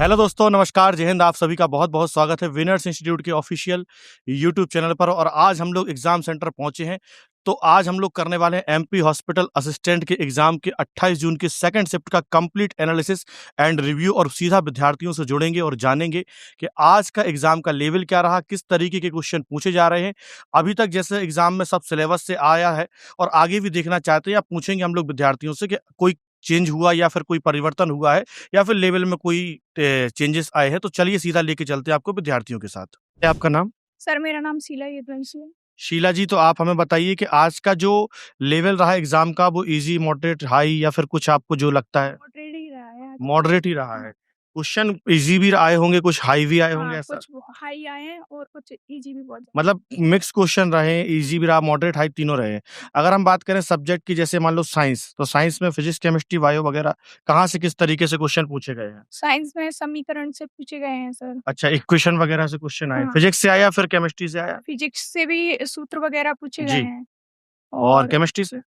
Hello दोस्तों, नमस्कार, जय हिंद। आप सभी का बहुत बहुत स्वागत है विनर्स इंस्टीट्यूट के ऑफिशियल यूट्यूब चैनल पर। और आज हम लोग एग्जाम सेंटर पहुंचे हैं। तो आज हम लोग करने वाले हैं एमपी हॉस्पिटल असिस्टेंट के एग्जाम के 28 जून की सेकंड शिफ्ट का कंप्लीट एनालिसिस एंड रिव्यू। और सीधा विद्यार्थियों से जुड़ेंगे और जानेंगे कि आज का एग्जाम का लेवल क्या रहा, किस तरीके के क्वेश्चन पूछे जा रहे हैं। अभी तक जैसे एग्जाम में सब सिलेबस से आया है और आगे भी देखना चाहते हैं, या पूछेंगे हम लोग विद्यार्थियों से कि कोई चेंज हुआ या फिर कोई परिवर्तन हुआ है या फिर लेवल में कोई चेंजेस आए हैं। तो चलिए सीधा लेके चलते हैं आपको विद्यार्थियों के साथ। क्या आपका नाम? सर मेरा नाम शीला यदुवंशी है। शीला जी, तो आप हमें बताइए कि आज का जो लेवल रहा एग्जाम का, वो इजी, मॉडरेट, हाई या फिर कुछ आपको जो लगता है? मॉडरेट ही रहा है आज। मॉडरेट ही रहा है। क्वेश्चन इजी भी आए होंगे, कुछ हाई भी आए होंगे, हाँ, ऐसा? कुछ हाई आए हैं और कुछ इजी भी बहुत ज्यादा। मतलब मिक्स क्वेश्चन रहे, इजी भी रहा, मॉडरेट, हाई तीनों रहे। अगर हम बात करें सब्जेक्ट की, जैसे मान लो साइंस, तो साइंस में फिजिक्स, केमिस्ट्री, बायो वगैरह कहाँ से किस तरीके से क्वेश्चन पूछे गए हैं? साइंस में समीकरण से पूछे गए हैं सर। अच्छा, इक्वेशन वगैरह से क्वेश्चन आए। हाँ। फिजिक्स से आया फिर केमिस्ट्री से आया? फिजिक्स से भी सूत्र वगैरह पूछे गए जी। हैं और और केमिस्ट्री से?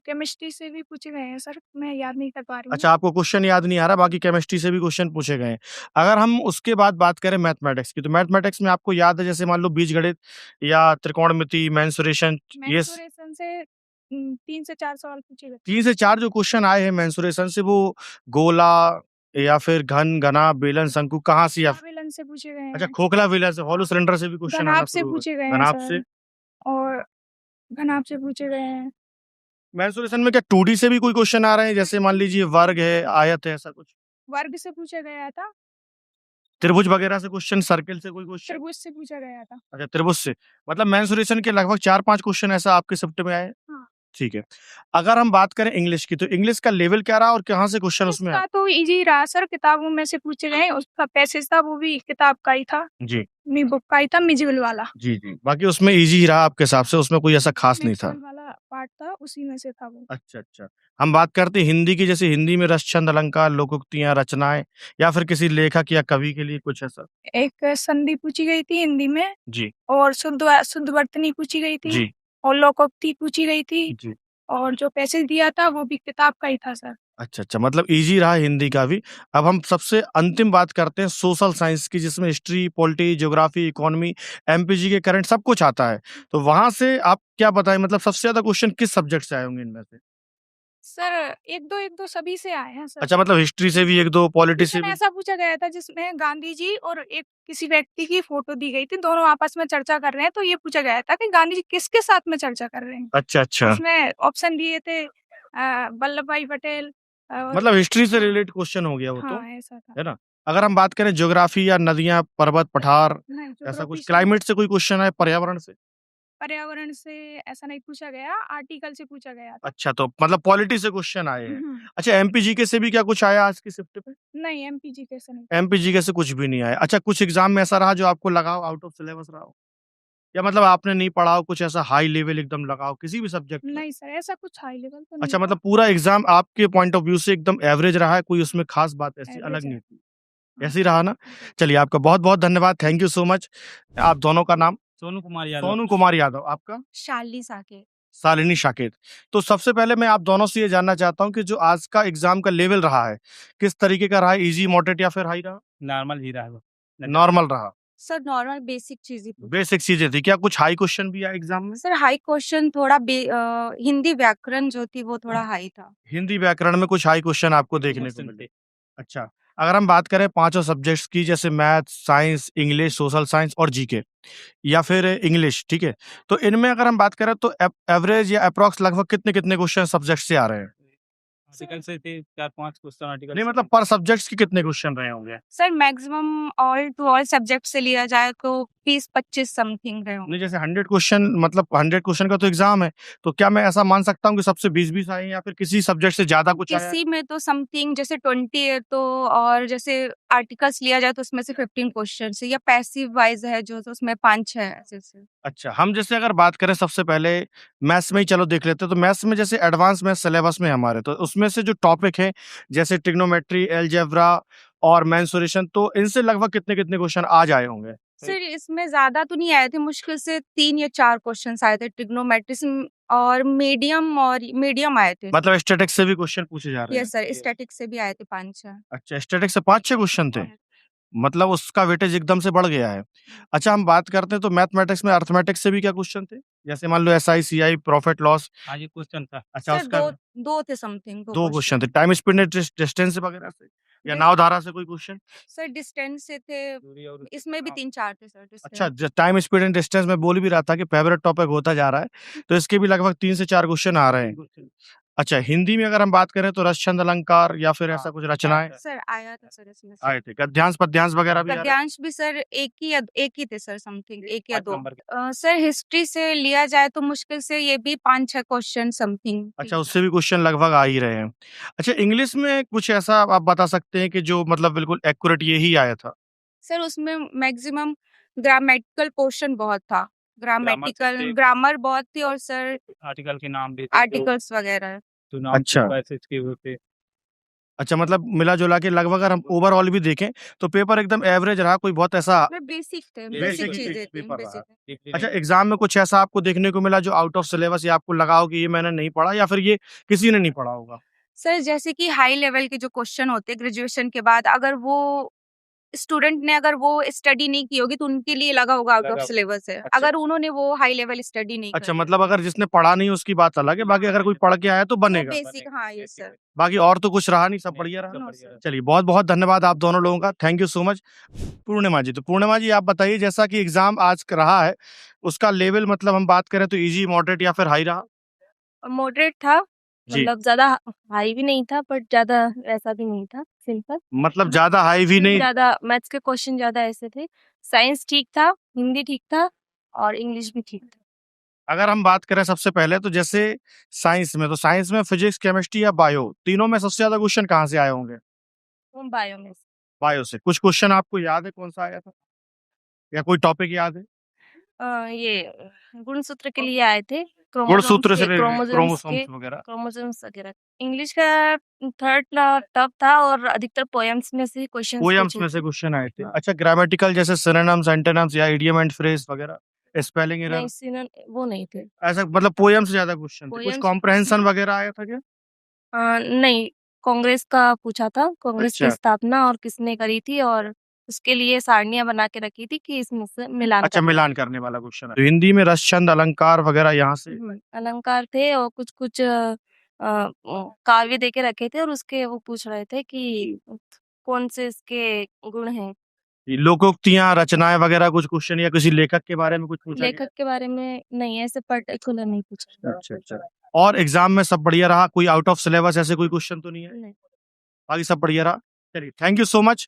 केमिस्ट्री से भी पूछे गए हैं सर, मैं याद नहीं कर पा रही हूँ। अच्छा, आपको क्वेश्चन याद नहीं आ रहा, बाकी केमिस्ट्री से भी क्वेश्चन पूछे गए हैं। अगर हम उसके बाद बात करें मैथमेटिक्स की, तो मैथमेटिक्स में आपको याद है, जैसे मान लो बीजगणित या त्रिकोणमिति, मेंसुरेशन, ये मेंसुरेशन से 3 से 4 सवाल पूछे गए। 3 से 4 जो क्वेश्चन आए हैं मेंसुरेशन से, वो गोला या फिर घन, घना, बेलन, शंकु कहाँ से, या बेलन से पूछे गए अच्छा हैं। खोखला बेलन से, हॉलो सिलेंडर से भी क्वेश्चन आना घनाभ से शुरू हो पूछे गए गए। हैं घनाभ सर से? और घनाभ से पूछे गए हैं। मेंसुरेशन में क्या 2D से भी कोई क्वेश्चन आ रहे हैं, जैसे मान लीजिए वर्ग है, आयत है, ऐसा कुछ? वर्ग से पूछा गया था। त्रिभुज वगैरह से क्वेश्चन, सर्किल से कोई क्वेश्चन? त्रिभुज से पूछा गया था। अच्छा, त्रिभुज से। मतलब मेंसुरेशन के लगभग 4-5 क्वेश्चन ऐसा आपके शिफ्ट में आए? हाँ। ठीक है। अगर हम बात करें इंग्लिश की, तो इंग्लिश का लेवल क्या रहा और कहाँ से क्वेश्चन उसमें आए? इसका तो इजी रहा सर, किताबों में से पूछे गए। उसका पैसेज था वो भी किताब का ही था, जी, अपनी बुक का ही था, मिजुअल वाला। जी, जी। बाकी उसमें ईज़ी ही रहा आपके हिसाब से, उसमें कोई ऐसा खास नहीं था। मिजुअल वाला पार्ट था, उसी में से था वो। अच्छा, अच्छा। हम बात करते हैं हिंदी की, जैसे हिंदी में रस, छंद, अलंकार, लोकोक्तियाँ, रचनाएँ या फिर किसी लेखक या कवि के लिए कुछ ऐसा? एक संधि पूछी गई थी हिंदी में जी, और शुद्ध वर्तनी पूछी गई थी जी, और लोकोक्ति पूछी गई थी जी। और जो पैसेज दिया था वो भी किताब का ही था सर। अच्छा, अच्छा, मतलब ईज़ी रहा हिंदी का भी। अब हम सबसे अंतिम बात करते हैं सोशल साइंस की, जिसमें history, polity, geography, economy, MPG के करंट सब कुछ आता है। तो वहाँ से आप क्या बताएँ, मतलब सबसे ज़्यादा क्वेश्चन किस सब्जेक्ट से आए होंगे इनमें से? सर एक दो सभी से आए हैं सर। अच्छा, मतलब हिस्ट्री से भी 1-2, पॉलिटी से क्वेश्चन भी? ऐसा पूछा गया था जिसमें गांधी जी और एक किसी व्यक्ति की फोटो दी गई थी, दोनों आपस में चर्चा कर रहे हैं, तो ये पूछा गया था कि गांधी जी किसके साथ में चर्चा कर रहे हैं। अच्छा, अच्छा। उसमें ऑप्शन दिए थे वल्लभ भाई पटेल और मतलब हिस्ट्री से रिलेटेड क्वेश्चन हो गया वो तो, हाँ ऐसा था। है ना? अगर हम बात करें ज्योग्राफी या नदियाँ, पर्वत, पठार, नहीं, ऐसा कुछ ज्योग्राफी से क्लाइमेट से कोई क्वेश्चन है, पर्यावरण से? पर्यावरण से ऐसा नहीं पूछा गया, आर्टिकल से पूछा गया था। अच्छा, तो मतलब पॉलिटी से क्वेश्चन आए हैं। हम्म, अच्छा, एमपीजीके से भी क्या कुछ आया आज की शिफ्ट पे? नहीं एमपीजी कैसे नहीं। एमपीजीके से कुछ भी नहीं आया। अच्छा, कुछ एग्जाम में ऐसा रहा जो आपको लगा हो आउट ऑफ सिलेबस रहा हो? या मतलब आपने नहीं पढ़ा हो, कुछ ऐसा हाई लेवल एकदम लगा हो किसी भी सब्जेक्ट में? नहीं सर, ऐसा कुछ हाई लेवल तो नहीं अच्छा, था। मतलब पूरा एग्जाम आपके पॉइंट ऑफ व्यू से एकदम एवरेज रहा है, कोई उसमें खास बात ऐसी अलग एवरेज नहीं है। थी। हाँ। ऐसे ही रहा ना? चलिए, आपका बहुत-बहुत धन्यवाद। Thank you so much. आप दोनों का नाम? सोनू कुमार यादव। सोनू कुमार यादव। आपका? शालिनी साकेत। शालिनी शाकिर। तो सबसे पहले मैं आप दोनों से ये जानना चाहता हूँ कि जो आज का एग्जाम का लेवल रहा है, किस तरीके का रहा है? ईज़ी, मॉडरेट या फिर हाई रहा? नॉर्मल ही रहा वो। नॉर्मल रहा। सर नॉर्मल बेसिक चीज़ ही पूछी। बेसिक चीज़ें थी। क्या कुछ हाई क्वेश्चन भी आए एग्जाम में? सर हाई क्वेश्चन थोड़ा हिंदी व्याकरण जो थी वो थोड़ा हाई था। हिंदी व्याकरण में कुछ हाई क्वेश्चन आपको देखने को मिले। अच्छा, अगर हम बात करें पाँचों सब्जेक्ट्स की, जैसे math, science, English, social science और जीके या फिर इंग्लिश, ठीक है? तो इनमें अगर हम बात करें तो एवरेज या एप्रॉक्स लगभग कितने-कितने क्वेश्चन सब्जेक्ट से आ रहे हैं? आर्टिकल से थे 4-5 क्वेश्चन आर्टिकल नहीं, से मतलब पर सब्जेक्ट्स के कितने क्वेश्चन रहे होंगे? Sir maximum all to all subject से लिया जाए तो 20-25 समथिंग रहे होंगे। नहीं, जैसे 100 क्वेश्चन, मतलब 100 क्वेश्चन का तो एग्जाम है, तो क्या मैं ऐसा मान सकता हूँ कि सबसे 20-20 आए हैं या फिर किसी सब्जेक्ट से ज़्यादा कुछ आया है? किसी में तो समथिंग जैसे 20 है तो और जैसे आर्टिकल्स लिया जाए तो उसमें से 15 क्वेश्चन है या पैसिव वाइज है जो तो उसमें 5-6 ऐसे। अच्छा, हम जैसे अगर बात करें सबसे पहले मैथ्स में ही चलो देख लेते हैं, तो मैथ्स में जैसे एडवांस मैथ्स सिलेबस में हमारे, तो उसमें से जो टॉपिक है, जैसे ट्रिग्नोमेट्री, अलजेब्रा और मेंसुरेशन, तो इनसे लगभग कितने-कितने क्वेश्चन आज आए होंगे? सर इसमें ज़्यादा तो नहीं आए थे, मुश्किल से 3 या 4 क्वेश्चन्स आए थे। और मीडियम आए थे। मतलब स्टैटिक से भी क्वेश्चन पूछे जा रहे हैं। यस सर, स्टैटिक से भी आए थे 5-6। अच्छा, स्टैटिक से 5-6 क्वेश्चन थे। मतलब उसका वेटेज एकदम से बढ़ गया है। अच्छा, हम बात करते हैं तो मैथमेटिक्स में अरिथमेटिक से भी क्या क्वेश्चन थे? जैसे मान लो एसआई, सीआई, प्रॉफिट लॉस। हाँ जी क्वेश्चन था। अच्छा, सर उसका 2 थे समथिंग, 2 2 क्वेश्चन थे। टाइम स्पीड एंड डिस्टेंस वगैरह से या डिस नाव धारा से कोई क्वेश्चन? सर डिस्टेंस से थे, दूरी और उसकी इसमें भी हाँ। 3-4 थे सर अच्छा, distance. Time speed and distance में बोल भी रहा था कि फेवरेट टॉपिक होता जा रहा है, तो इसके भी लगभग 3 से 4 क्वेश्चन आ रहे हैं। अच्छा, हिंदी में अगर हम बात करें तो रस, छंद, अलंकार या फिर ऐसा हाँ, कुछ रचनाएं सर आया था सर इसमें से। आए थे। गद्यांश, पद्यांश वगैरह भी आ रहे हैं? गद्यांश भी सर एक ही थे सर समथिंग, 1 या 5 2। नंबर के। सर हिस्ट्री से लिया जाए तो मुश्किल से ये भी 5-6 क्वेश्चन समथिंग। अच्छा, उससे भी क्वेश्चन लगभग आ ही रहे हैं। अच्छा, इंग्लिश में कुछ ऐसा आप बता सकते हैं कि जो मतलब बिल्कुल एक्यूरेट यही आया था? सर उसमें मैक्सिमम ग्रामेटिकल पोर्शन बहुत था। ग्रामेटिकल से ग्रामर बहुत थी और सर आर्टिकल के नाम भी थे, आर्टिकल्स वगैरह। जो नाम अच्छा। पैसेज के होते। अच्छा, मतलब मिला-जुला के लगभग अगर हम ओवरऑल भी देखें, तो पेपर एकदम एवरेज रहा, कोई बहुत ऐसा बेसिक थे, बेसिक बेसिक ही चीजें थी, पेपर रहा। बेसिक। डीपली अच्छा, नहीं। एग्ज़ाम में कुछ ऐसा आपको देखने को मिला जो आउट ऑफ सिलेबस या आपको लगा हो कि ये मैंने नहीं पढ़ा या फिर ये किसी ने नहीं पढ़ा होगा? सर जैसे कि हाई लेवल के जो क्वेश्चन होते हैं ग्रेजुएशन के बाद, अगर वो स्टूडेंट ने अगर वो स्टडी नहीं की होगी तो उनके लिए लगा होगा आउट ऑफ लगा होगा। सिलेबस है। अच्छा। अगर उन्होंने वो हाई लेवल स्टडी नहीं अच्छा, करी मतलब अगर जिसने पढ़ा नहीं उसकी बात अलग है, बाकी अगर कोई पढ़ के आया तो वो बनेगा। बेसिक, हाँ ये सर। बाकी और तो कुछ रहा नहीं, सब बढ़िया रहा? सब नो बढ़िया सर। रहा। चलिए, बहुत-बहुत धन्यवाद आप दोनों लोगों का। Thank you so much. Purnima ji, तो पूर्णिमा जी आप बताइए जैसा कि एग्ज़ाम आज का रहा है, उसका लेवल मतलब हम बात करें तो ईज़ी, मॉडरेट या फिर हाई रहा? मॉडरेट था, जी। मतलब ज़्यादा हाई भी नहीं था, बट ज़्यादा ऐसा भी नहीं था, सिंपल। मतलब ज़्यादा हाई भी नहीं। ज़्यादा मैथ्स के क्वेश्चन ज़्यादा ऐसे थे। साइंस ठीक था, हिंदी ठीक था और इंग्लिश भी ठीक था। अगर हम बात करें सबसे पहले तो जैसे साइंस में फिजिक्स, केमिस्ट्री या बायो, तीनों में सबसे ज़्यादा क्वेश्चन कहाँ से आए होंगे? बायो में से। बायो से। कुछ क्वेश्चन आपको याद है कौन-सा आया था? या कोई टॉपिक याद है? ये गुणसूत्र के लिए आए थे, गुणसूत्र से रिलेटेड, क्रोमोसोम्स क्रोमोसोम्स वगैरह? वगैरह। इंग्लिश का थर्ड टफ था और अधिकतर पोएम्स में से क्वेश्चंस पोएम्स पूछे में से थे। क्वेश्चन आए थे। हाँ। अच्छा, ग्रामेटिकल जैसे सिनोनिम्स, एंटोनिम्स या इडियम एंड फ्रेज वगैरह? Spelling error? नहीं, सिनोन वो नहीं थे। ऐसा मतलब पोएम से ज़्यादा क्वेश्चन थे। कुछ पोएम्स कॉम्प्रिहेंशन वगैरह आया था क्या? नहीं, कांग्रेस का पूछा था, कांग्रेस की अच्छा। स्थापना और किसने करी थी और उसके लिए सारണിयाँ बना के रखी थी कि इसमें से मिलान अच्छा, करना। मिलान करने वाला क्वेश्चन है। तो हिंदी में रस, छंद, अलंकार वगैरह यहाँ से? अलंकार थे और कुछ-कुछ काव्य दे के रखे थे और उसके वो पूछ रहे थे कि कौन से इसके गुण हैं। ये लोकोक्तियाँ, रचनाएँ वगैरह कुछ क्वेश्चन या किसी लेखक के बारे में कुछ पूछा गया? लेखक के बारे में नहीं, ऐसे पर्टिकुलर नहीं पूछा। अच्छा, अच्छा। और एग्ज़ाम में सब बढ़िया रहा? कोई आउट ऑफ सिलेबस ऐसे कोई क्वेश्चन तो नहीं है? नहीं। बाकी सब बढ़िया रहा? चलिए, थैंक यू सो मच।